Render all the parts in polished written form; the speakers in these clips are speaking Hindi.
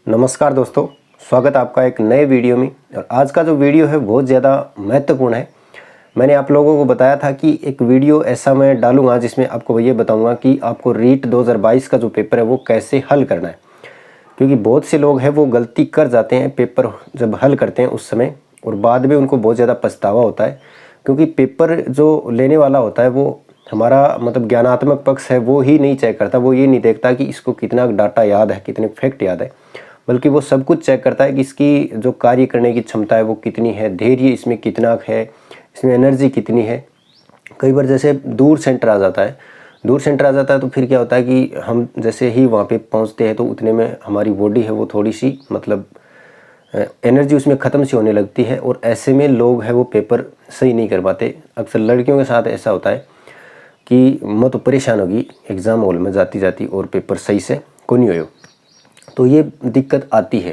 नमस्कार दोस्तों, स्वागत है आपका एक नए वीडियो में। और आज का जो वीडियो है बहुत ज़्यादा महत्वपूर्ण है। मैंने आप लोगों को बताया था कि एक वीडियो ऐसा मैं डालूंगा जिसमें आपको ये बताऊंगा कि आपको रीट 2022 का जो पेपर है वो कैसे हल करना है। क्योंकि बहुत से लोग हैं वो गलती कर जाते हैं पेपर जब हल करते हैं उस समय, और बाद में उनको बहुत ज़्यादा पछतावा होता है। क्योंकि पेपर जो लेने वाला होता है वो हमारा मतलब ज्ञानात्मक पक्ष है वो ही नहीं चेक करता, वो ये नहीं देखता कि इसको कितना डाटा याद है, कितने फैक्ट याद है, बल्कि वो सब कुछ चेक करता है कि इसकी जो कार्य करने की क्षमता है वो कितनी है, धैर्य इसमें कितना है, इसमें एनर्जी कितनी है। कई बार जैसे दूर सेंटर आ जाता है, दूर सेंटर आ जाता है तो फिर क्या होता है कि हम जैसे ही वहाँ पे पहुँचते हैं तो उतने में हमारी बॉडी है वो थोड़ी सी मतलब एनर्जी उसमें ख़त्म सी होने लगती है, और ऐसे में लोग हैं वो पेपर सही नहीं कर पाते। अक्सर लड़कियों के साथ ऐसा होता है कि मैं तो परेशान होगी एग्ज़ाम हॉल में जाती जाती और पेपर सही से को नहीं हो, तो ये दिक्कत आती है।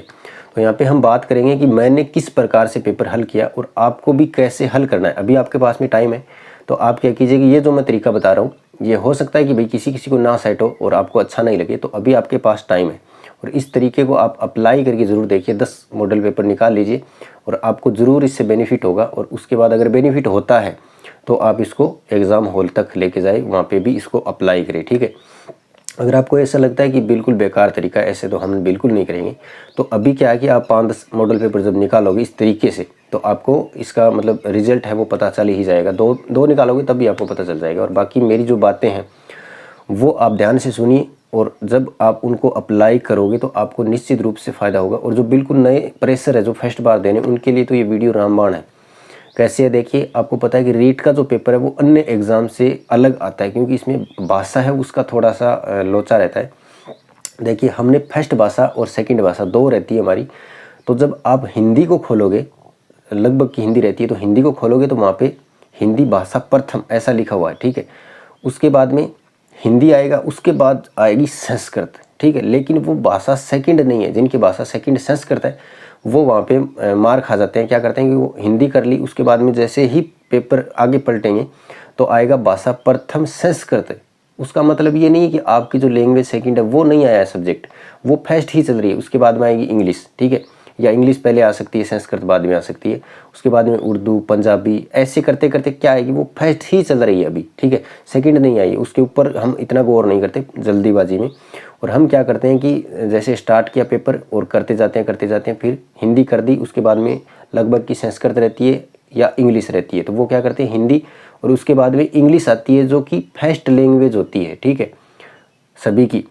तो यहाँ पे हम बात करेंगे कि मैंने किस प्रकार से पेपर हल किया और आपको भी कैसे हल करना है। अभी आपके पास में टाइम है तो आप क्या कीजिए कि ये जो मैं तरीका बता रहा हूँ, ये हो सकता है कि भाई किसी किसी को ना सेट हो और आपको अच्छा नहीं लगे, तो अभी आपके पास टाइम है और इस तरीके को आप अप्लाई करके ज़रूर देखिए। 10 मॉडल पेपर निकाल लीजिए और आपको ज़रूर इससे बेनिफिट होगा। और उसके बाद अगर बेनिफिट होता है तो आप इसको एग्ज़ाम हॉल तक लेके जाए, वहाँ पे भी इसको अप्लाई करें, ठीक है। अगर आपको ऐसा लगता है कि बिल्कुल बेकार तरीका है, ऐसे तो हम बिल्कुल नहीं करेंगे, तो अभी क्या है कि आप 5-10 मॉडल पेपर जब निकालोगे इस तरीके से तो आपको इसका मतलब रिजल्ट है वो पता चल ही जाएगा। दो निकालोगे तब भी आपको पता चल जाएगा। और बाकी मेरी जो बातें हैं वो आप ध्यान से सुनिए, और जब आप उनको अप्लाई करोगे तो आपको निश्चित रूप से फ़ायदा होगा। और जो बिल्कुल नए प्रेशर है जो फर्स्ट बार देने, उनके लिए तो ये वीडियो रामबाण है। कैसे है देखिए, आपको पता है कि रीट का जो पेपर है वो अन्य एग्ज़ाम से अलग आता है, क्योंकि इसमें भाषा है उसका थोड़ा सा लोचा रहता है। देखिए, हमने फर्स्ट भाषा और सेकंड भाषा दो रहती है हमारी। तो जब आप हिंदी को खोलोगे, लगभग की हिंदी रहती है, तो हिंदी को खोलोगे तो वहाँ पे हिंदी भाषा प्रथम ऐसा लिखा हुआ है, ठीक है। उसके बाद में हिंदी आएगा, उसके बाद आएगी संस्कृत, ठीक है। लेकिन वो भाषा सेकंड नहीं है। जिनकी भाषा सेकंड संस्कृत है वो वहाँ पे मार खा जाते हैं। क्या करते हैं कि वो हिंदी कर ली, उसके बाद में जैसे ही पेपर आगे पलटेंगे तो आएगा भाषा प्रथम संस्कृत। उसका मतलब ये नहीं है कि आपकी जो लैंग्वेज सेकंड है वो नहीं आया है सब्जेक्ट, वो फर्स्ट ही चल रही है। उसके बाद में आएगी इंग्लिश, ठीक है, या इंग्लिश पहले आ सकती है, संस्कृत बाद में आ सकती है, उसके बाद में उर्दू, पंजाबी, ऐसे करते करते क्या आएगी वो फर्स्ट ही चल रही है अभी, ठीक है, सेकंड नहीं आई। उसके ऊपर हम इतना गौर नहीं करते जल्दीबाजी में। और हम क्या करते हैं कि जैसे स्टार्ट किया पेपर और करते जाते हैं, फिर हिंदी कर दी, उसके बाद में लगभग की संस्कृत रहती है या इंग्लिश रहती है, तो वो क्या करते हैं हिंदी, और उसके बाद में इंग्लिश आती है जो कि फर्स्ट लैंग्वेज होती है, ठीक है, सभी की,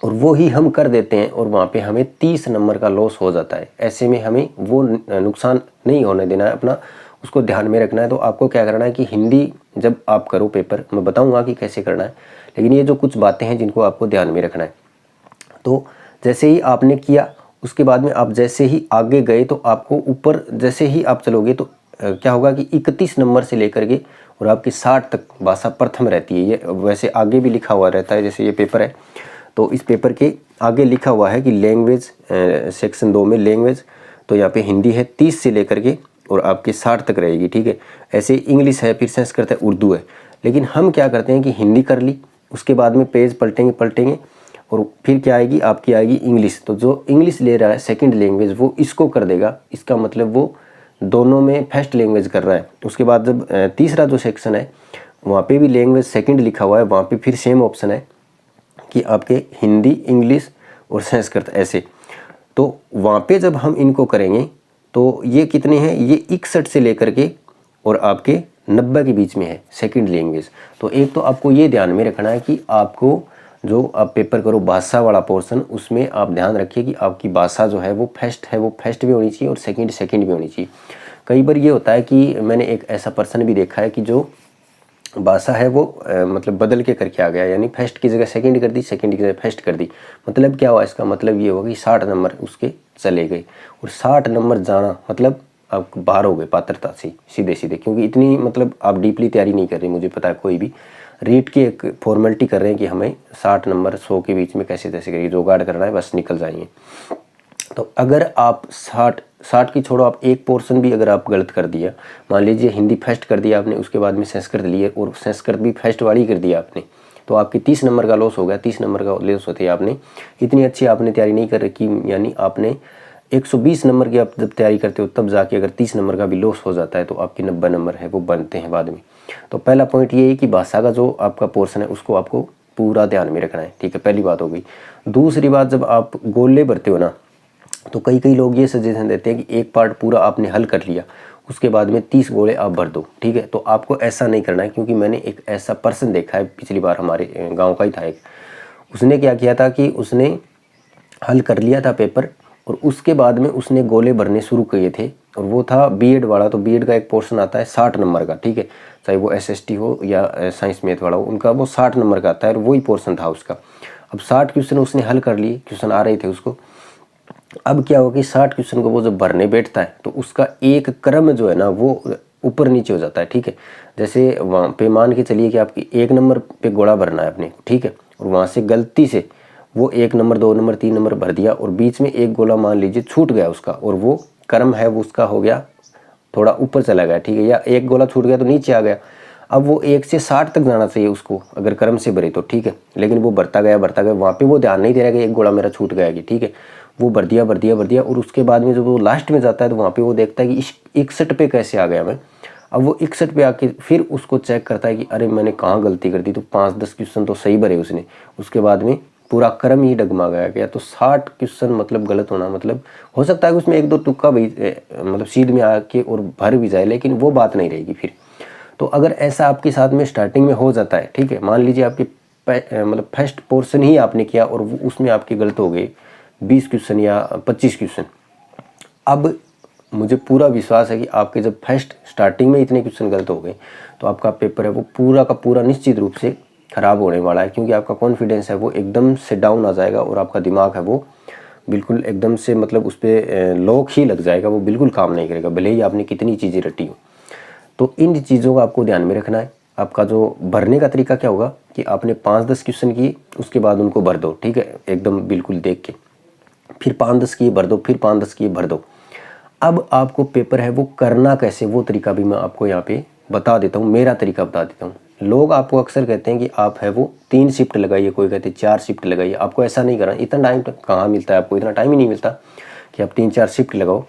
और वो ही हम कर देते हैं। और वहाँ पे हमें 30 नंबर का लॉस हो जाता है। ऐसे में हमें वो नुकसान नहीं होने देना है अपना, उसको ध्यान में रखना है। तो आपको क्या करना है कि हिंदी जब आप करो पेपर, मैं बताऊंगा कि कैसे करना है, लेकिन ये जो कुछ बातें हैं जिनको आपको ध्यान में रखना है। तो जैसे ही आपने किया, उसके बाद में आप जैसे ही आगे गए तो आपको ऊपर जैसे ही आप चलोगे तो क्या होगा कि 31 नंबर से लेकर के और आपकी 60 तक भाषा प्रथम रहती है। ये वैसे आगे भी लिखा हुआ रहता है, जैसे ये पेपर है तो इस पेपर के आगे लिखा हुआ है कि लैंग्वेज सेक्शन 2 में लैंग्वेज, तो यहाँ पे हिंदी है 30 से लेकर के और आपके 60 तक रहेगी, ठीक है। ऐसे इंग्लिश है, फिर संस्कृत है, उर्दू है। लेकिन हम क्या करते हैं कि हिंदी कर ली, उसके बाद में पेज पलटेंगे और फिर क्या आएगी आपकी, आएगी इंग्लिश। तो जो इंग्लिश ले रहा है सेकंड लैंग्वेज वो इसको कर देगा, इसका मतलब वो दोनों में फर्स्ट लैंग्वेज कर रहा है। उसके बाद जब तीसरा जो सेक्शन है वहाँ पे भी लैंग्वेज सेकंड लिखा हुआ है, वहाँ पे फिर सेम ऑप्शन है कि आपके हिंदी, इंग्लिश और संस्कृत ऐसे। तो वहाँ पे जब हम इनको करेंगे तो ये कितने हैं, ये 61 से लेकर के और आपके 90 के बीच में है सेकंड लैंग्वेज। तो एक तो आपको ये ध्यान में रखना है कि आपको जो आप पेपर करो भाषा वाला पोर्शन, उसमें आप ध्यान रखिए कि आपकी भाषा जो है वो फर्स्ट भी होनी चाहिए और सेकंड भी होनी चाहिए। कई बार ये होता है कि मैंने एक ऐसा पर्सन भी देखा है कि जो भाषा है वो मतलब बदल के करके आ गया, यानी फर्स्ट की जगह सेकंड कर दी, सेकंड की जगह फर्स्ट कर दी। मतलब क्या हुआ, इसका मतलब ये होगा कि 60 नंबर उसके चले गए, और 60 नंबर जाना मतलब आप बाहर हो गए पात्रता से सीधे सीधे। क्योंकि इतनी मतलब आप डीपली तैयारी नहीं कर रहे, मुझे पता है कोई भी रीट की एक फॉर्मेलिटी कर रहे हैं कि हमें 60 नंबर 100 के बीच में कैसे तैसे करिए, जुगाड़ करना है, बस निकल जाएंगे। तो अगर आप 60 की छोड़ो, आप एक पोर्शन भी अगर आप गलत कर दिया, मान लीजिए हिंदी फर्स्ट कर दिया आपने, उसके बाद में संस्कृत लिए और संस्कृत भी फर्स्ट वाली कर दिया आपने, तो आपकी 30 नंबर का लॉस हो गया। 30 नंबर का लॉस होते ही आपने इतनी अच्छी आपने तैयारी नहीं कर रखी, यानी आपने 120 नंबर की आप जब तैयारी करते हो तब जाके अगर 30 नंबर का भी लॉस हो जाता है तो आपके 90 नंबर है वो बनते हैं बाद में। तो पहला पॉइंट ये है कि भाषा का जो आपका पोर्शन है उसको आपको पूरा ध्यान में रखना है, ठीक है, पहली बात हो गई। दूसरी बात, जब आप गोले भरते हो ना तो कई कई लोग ये सजेशन देते हैं कि एक पार्ट पूरा आपने हल कर लिया उसके बाद में 30 गोले आप भर दो, ठीक है। तो आपको ऐसा नहीं करना है, क्योंकि मैंने एक ऐसा पर्सन देखा है पिछली बार, हमारे गाँव का ही था एक, उसने क्या किया था कि उसने हल कर लिया था पेपर और उसके बाद में उसने गोले भरने शुरू किए थे, और वो था बीएड वाला। तो बीएड का एक पोर्शन आता है 60 नंबर का, ठीक है, चाहे वो एसएसटी हो या साइंस मैथ वाला हो, उनका वो 60 नंबर का आता है और वही पोर्शन था उसका। अब 60 क्वेश्चन उसने हल कर लिए, क्वेश्चन आ रहे थे उसको। अब क्या होगा कि 60 क्वेश्चन को वो जब भरने बैठता है तो उसका एक क्रम जो है ना वो ऊपर नीचे हो जाता है, ठीक है। जैसे वहाँ पे मान के चलिए कि आपकी 1 नंबर पे गोला भरना है अपने, ठीक है, और वहाँ से गलती से वो 1 नंबर 2 नंबर 3 नंबर भर दिया और बीच में एक गोला मान लीजिए छूट गया उसका, और वो क्रम है वो उसका हो गया थोड़ा ऊपर चला गया, ठीक है, या एक गोला छूट गया तो नीचे आ गया। अब वो 1 से 60 तक जाना चाहिए उसको अगर क्रम से भरे तो, ठीक है, लेकिन वो भरता गया वहाँ पे वो ध्यान नहीं दे रहा कि एक गोला मेरा छूट गया कि, ठीक है, वो भर दिया और उसके बाद में जब वो लास्ट में जाता है तो वहाँ पे वो देखता है कि 61 पे कैसे आ गया मैं। अब वो 61 पे आके फिर उसको चेक करता है कि अरे मैंने कहाँ गलती कर दी, तो 5-10 क्वेश्चन तो सही भरे उसने, उसके बाद में पूरा क्रम ही डगमा गया। तो 60 क्वेश्चन मतलब गलत होना, मतलब हो सकता है कि उसमें 1-2 तुक्का भी मतलब सीध में आके और भर भी जाए, लेकिन वो बात नहीं रहेगी फिर। तो अगर ऐसा आपके साथ में स्टार्टिंग में हो जाता है, ठीक है, मान लीजिए आपके मतलब फर्स्ट पोर्शन ही आपने किया और उसमें आपके गलत हो गए 20 क्वेश्चन या 25 क्वेश्चन, अब मुझे पूरा विश्वास है कि आपके जब फर्स्ट स्टार्टिंग में इतने क्वेश्चन गलत हो गए तो आपका पेपर है वो पूरा का पूरा निश्चित रूप से ख़राब होने वाला है, क्योंकि आपका कॉन्फिडेंस है वो एकदम से डाउन आ जाएगा और आपका दिमाग है वो बिल्कुल एकदम से मतलब उस पर लॉक ही लग जाएगा, वो बिल्कुल काम नहीं करेगा भले ही आपने कितनी चीज़ें रटी हो। तो इन चीज़ों का आपको ध्यान में रखना है। आपका जो भरने का तरीका क्या होगा कि आपने 5-10 क्वेश्चन किए उसके बाद उनको भर दो, ठीक है, एकदम बिल्कुल देख के, फिर 5-10 किए भर दो, फिर 5-10 किए भर दो। अब आपको पेपर है वो करना कैसे, वो तरीका भी मैं आपको यहाँ पे बता देता हूँ, मेरा तरीका बता देता हूँ। लोग आपको अक्सर कहते हैं कि आप है वो 3 शिफ्ट लगाइए, कोई कहते हैं 4 शिफ्ट लगाइए। आपको ऐसा नहीं करना, इतना टाइम कहाँ मिलता है आपको, इतना टाइम ही नहीं मिलता कि आप 3-4 शिफ्ट लगाओ।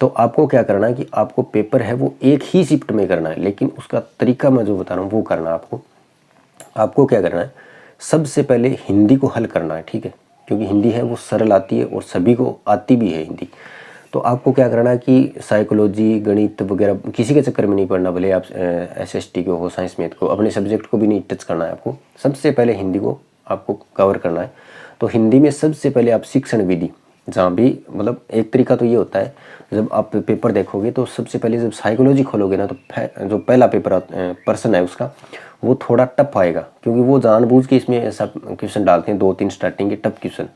तो आपको क्या करना है कि आपको पेपर है वो एक ही शिफ्ट में करना है, लेकिन उसका तरीका मैं जो बता रहा हूँ वो करना है आपको। आपको क्या करना है, सबसे पहले हिंदी को हल करना है, ठीक है, क्योंकि हिंदी है वो सरल आती है और सभी को आती भी है हिंदी। तो आपको क्या करना है कि साइकोलॉजी गणित वगैरह किसी के चक्कर में नहीं पढ़ना, भले आप एसएसटी को हो साइंस मैथ को, अपने सब्जेक्ट को भी नहीं टच करना है आपको। सबसे पहले हिंदी को आपको कवर करना है। तो हिंदी में सबसे पहले आप शिक्षण विधि, जहाँ भी मतलब एक तरीका तो ये होता है जब आप पेपर देखोगे तो सबसे पहले जब साइकोलॉजी खोलोगे ना तो जो पहला पेपर पर्सन है उसका वो थोड़ा टफ आएगा, क्योंकि वो जानबूझ के इसमें ऐसा क्वेश्चन डालते हैं 2-3 स्टार्टिंग के टफ क्वेश्चन।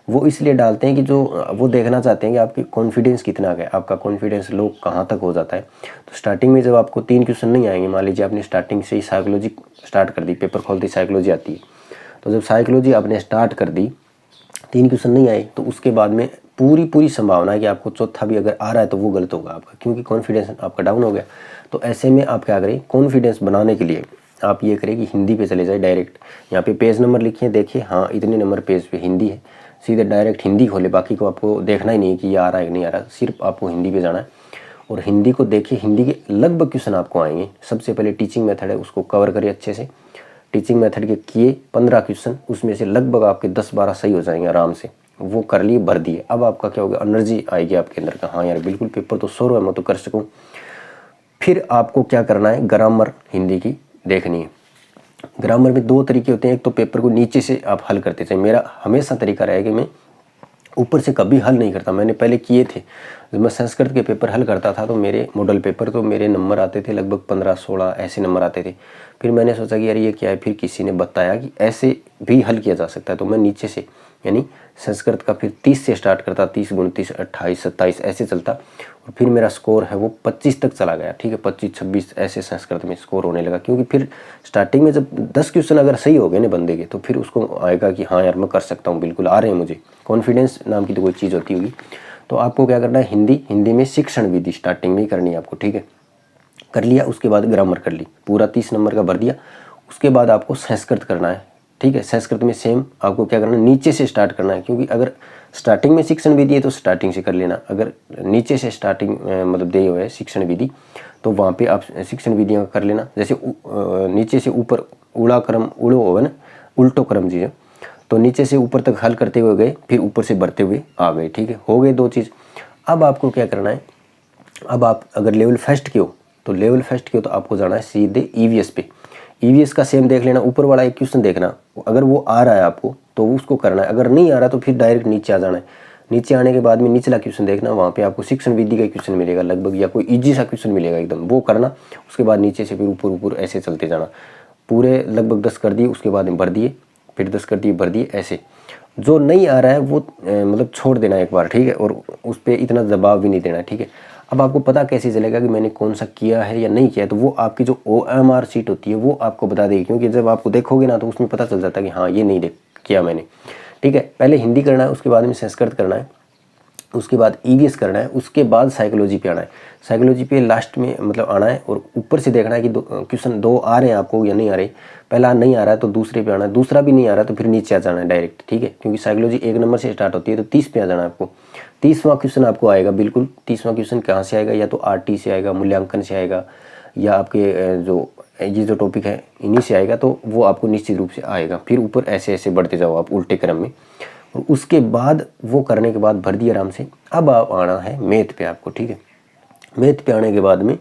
वो इसलिए डालते हैं कि जो वो देखना चाहते हैं कि आपकी कॉन्फिडेंस कितना है, आपका कॉन्फिडेंस लो कहाँ तक हो जाता है। तो स्टार्टिंग में जब आपको 3 क्वेश्चन नहीं आएंगे, मान लीजिए आपने स्टार्टिंग से ही साइकोलॉजी स्टार्ट कर दी, पेपर खोलते ही साइकोलॉजी आती है, तो जब साइकोलॉजी आपने स्टार्ट कर दी 3 क्वेश्चन नहीं आए तो उसके बाद में पूरी संभावना है कि आपको चौथा भी अगर आ रहा है तो वो गलत होगा आपका, क्योंकि कॉन्फिडेंस आपका डाउन हो गया। तो ऐसे में आप क्या करें, कॉन्फिडेंस बनाने के लिए आप ये करें कि हिंदी पे चले जाए डायरेक्ट। यहाँ पे पेज नंबर लिखिए, देखिए हाँ इतने नंबर पेज पे हिंदी है, सीधे डायरेक्ट हिंदी खोले, बाकी को आपको देखना ही नहीं है कि ये आ रहा है कि नहीं आ रहा, सिर्फ आपको हिंदी पे जाना है और हिंदी को देखिए। हिंदी के लगभग क्वेश्चन आपको आएंगे। सबसे पहले टीचिंग मेथड है उसको कवर करिए अच्छे से। टीचिंग मेथड के किए 15 क्वेश्चन, उसमें से लगभग आपके 10-12 सही हो जाएंगे आराम से, वो कर लिए भर दिए। अब आपका क्या होगा, एनर्जी आएगी आपके अंदर का, हाँ यार बिल्कुल पेपर तो 100 है मैं तो कर सकूँ। फिर आपको क्या करना है, ग्रामर हिंदी की देखनी है। ग्रामर में 2 तरीके होते हैं, एक तो पेपर को नीचे से आप हल करते थे, मेरा हमेशा तरीका रहेगा कि मैं ऊपर से कभी हल नहीं करता। मैंने पहले किए थे, जब मैं संस्कृत के पेपर हल करता था तो मेरे मॉडल पेपर तो मेरे नंबर आते थे लगभग 15-16 ऐसे नंबर आते थे। फिर मैंने सोचा कि यार ये क्या है, फिर किसी ने बताया कि ऐसे भी हल किया जा सकता है, तो मैं नीचे से यानी संस्कृत का फिर 30 से स्टार्ट करता, 30, 29, 28, 27 ऐसे चलता और फिर मेरा स्कोर है वो 25 तक चला गया, ठीक है, 25, 26 ऐसे संस्कृत में स्कोर होने लगा। क्योंकि फिर स्टार्टिंग में जब 10 क्वेश्चन अगर सही हो गए ना बंदे के, तो फिर उसको आएगा कि हाँ यार मैं कर सकता हूँ, बिल्कुल आ रहे हैं मुझे, कॉन्फिडेंस नाम की तो कोई चीज़ होती होगी। तो आपको क्या करना है, हिंदी में शिक्षण विधि स्टार्टिंग में ही करनी है आपको, ठीक है, कर लिया। उसके बाद ग्रामर कर ली, पूरा 30 नंबर का भर दिया। उसके बाद आपको संस्कृत करना है, ठीक है। संस्कृत में सेम आपको क्या करना है, नीचे से स्टार्ट करना है, क्योंकि अगर स्टार्टिंग में शिक्षण विधि है तो स्टार्टिंग से कर लेना, अगर नीचे से स्टार्टिंग मतलब दिए हुए है शिक्षण विधि तो वहाँ पे आप शिक्षण विधियाँ कर लेना। जैसे नीचे से ऊपर उड़ा क्रम उड़ो हो ना, उल्टो क्रम जी है, तो नीचे से ऊपर तक हल करते हुए गए, फिर ऊपर से बढ़ते हुए आ गए, ठीक है। हो गए 2 चीज़। अब आपको क्या करना है, अब आप अगर लेवल फर्स्ट के हो तो लेवल फर्स्ट के हो तो आपको जाना है सीधे ईवीएस पे। ईवीएस का सेम देख लेना, ऊपर वाला एक क्वेश्चन देखना, अगर वो आ रहा है आपको तो उसको करना है, अगर नहीं आ रहा तो फिर डायरेक्ट नीचे आ जाना है। नीचे आने के बाद में निचला क्वेश्चन देखना, वहाँ पे आपको शिक्षण विधि का क्वेश्चन मिलेगा लगभग, या कोई इजी सा क्वेश्चन मिलेगा एकदम, वो करना। उसके बाद नीचे से फिर ऊपर ऊपर ऐसे चलते जाना, पूरे लगभग 10 कर दिए, उसके बाद में भर दिए, फिर 10 कर दिए, भर दिए, ऐसे। जो नहीं आ रहा है वो मतलब छोड़ देना एक बार, ठीक है, और उस पर इतना दबाव भी नहीं देना, ठीक है। अब आपको पता कैसे चलेगा कि मैंने कौन सा किया है या नहीं किया है, तो वो आपकी जो OMR शीट होती है वो आपको बता देगी, क्योंकि जब आपको देखोगे ना तो उसमें पता चल जाता है कि हाँ ये नहीं देख किया मैंने, ठीक है। पहले हिंदी करना है, उसके बाद में संस्कृत करना है, उसके बाद ईवीएस करना है, उसके बाद साइकोलॉजी पे आना है। साइकोलॉजी पे लास्ट में मतलब आना है, और ऊपर से देखना है कि क्वेश्चन 2 आ रहे हैं आपको या नहीं आ रहे। पहला नहीं आ रहा है तो दूसरे पे आना है, दूसरा भी नहीं आ रहा तो फिर नीचे आ जाना है डायरेक्ट, ठीक है। क्योंकि साइकोलॉजी 1 नंबर से स्टार्ट होती है तो 30 पे आ जाना है आपको। 30वां क्वेश्चन आपको आएगा, बिल्कुल 30वां क्वेश्चन कहाँ से आएगा, या तो RT से आएगा, मूल्यांकन से आएगा, या आपके जो ये जो टॉपिक है इन्हीं से आएगा, तो वो आपको निश्चित रूप से आएगा। फिर ऊपर ऐसे ऐसे बढ़ते जाओ आप उल्टे क्रम में, और उसके बाद वो करने के बाद भर दिया आराम से। अब आप आना है मैथ पे आपको, ठीक है। मैथ पे आने के बाद में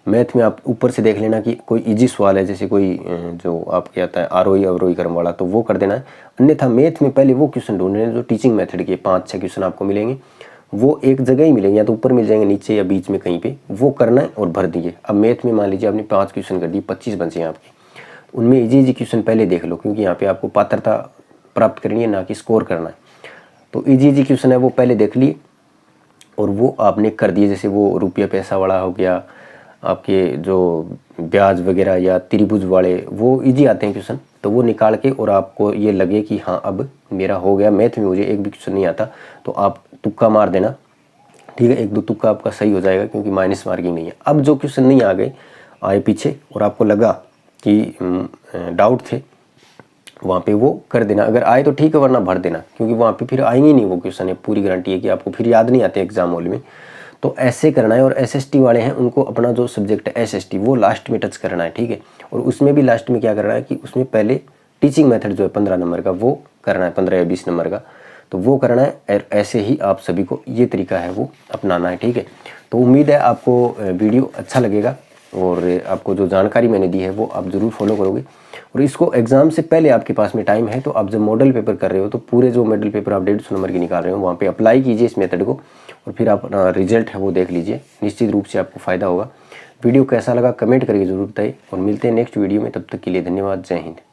मैथ में आप ऊपर से देख लेना कि कोई इजी सवाल है, जैसे कोई जो आपके आता है आरोही अवरोही क्रम वाला, तो वो कर देना है। अन्यथा मैथ में पहले वो क्वेश्चन ढूंढने हैं जो टीचिंग मेथड के 5-6 क्वेश्चन आपको मिलेंगे, वो एक जगह ही मिलेंगे, या तो ऊपर मिल जाएंगे, नीचे या बीच में कहीं पे, वो करना है और भर दीजिए। अब मैथ में मान लीजिए आपने 5 क्वेश्चन कर दिए, 25 बचे हैं आपके, उनमें इजी क्वेश्चन पहले देख लो, क्योंकि यहाँ पे आपको पात्रता प्राप्त करनी है, ना कि स्कोर करना है। तो इजी क्वेश्चन है वो पहले देख लिए और वो आपने कर दिए। जैसे वो रुपया पैसा वाला हो गया, आपके जो ब्याज वगैरह या त्रिभुज वाले, वो इजी आते हैं क्वेश्चन, तो वो निकाल के, और आपको ये लगे कि हाँ अब मेरा हो गया मैथ में, मुझे एक भी क्वेश्चन नहीं आता, तो आप तुक्का मार देना, ठीक है। 1-2 तुक्का आपका सही हो जाएगा, क्योंकि माइनस मार्किंग नहीं है। अब जो क्वेश्चन नहीं आ गए, आए पीछे, और आपको लगा कि डाउट थे, वहाँ पे वो कर देना। अगर आए तो ठीक है, वरना भर देना, क्योंकि वहाँ पे फिर आएंगे नहीं वो क्वेश्चन है, पूरी गारंटी है कि आपको फिर याद नहीं आते एग्जाम हॉल में। तो ऐसे करना है। और SST वाले हैं उनको अपना जो सब्जेक्ट है SST वो लास्ट में टच करना है, ठीक है। और उसमें भी लास्ट में क्या करना है कि उसमें पहले टीचिंग मेथड जो है 15 नंबर का वो करना है, 15 या 20 नंबर का, तो वो करना है। और ऐसे ही आप सभी को ये तरीका है वो अपनाना है, ठीक है। तो उम्मीद है आपको वीडियो अच्छा लगेगा, और आपको जो जानकारी मैंने दी है वो आप ज़रूर फॉलो करोगे। और इसको एग्ज़ाम से पहले आपके पास में टाइम है, तो आप जब मॉडल पेपर कर रहे हो तो पूरे जो मॉडल पेपर आप 150 नंबर की निकाल रहे हो, वहाँ पे अप्लाई कीजिए इस मेथड को, और फिर आप रिजल्ट है वो देख लीजिए, निश्चित रूप से आपको फ़ायदा होगा। वीडियो कैसा लगा कमेंट करके ज़रूर बताइए, और मिलते हैं नेक्स्ट वीडियो में। तब तक के लिए धन्यवाद। जय हिंद।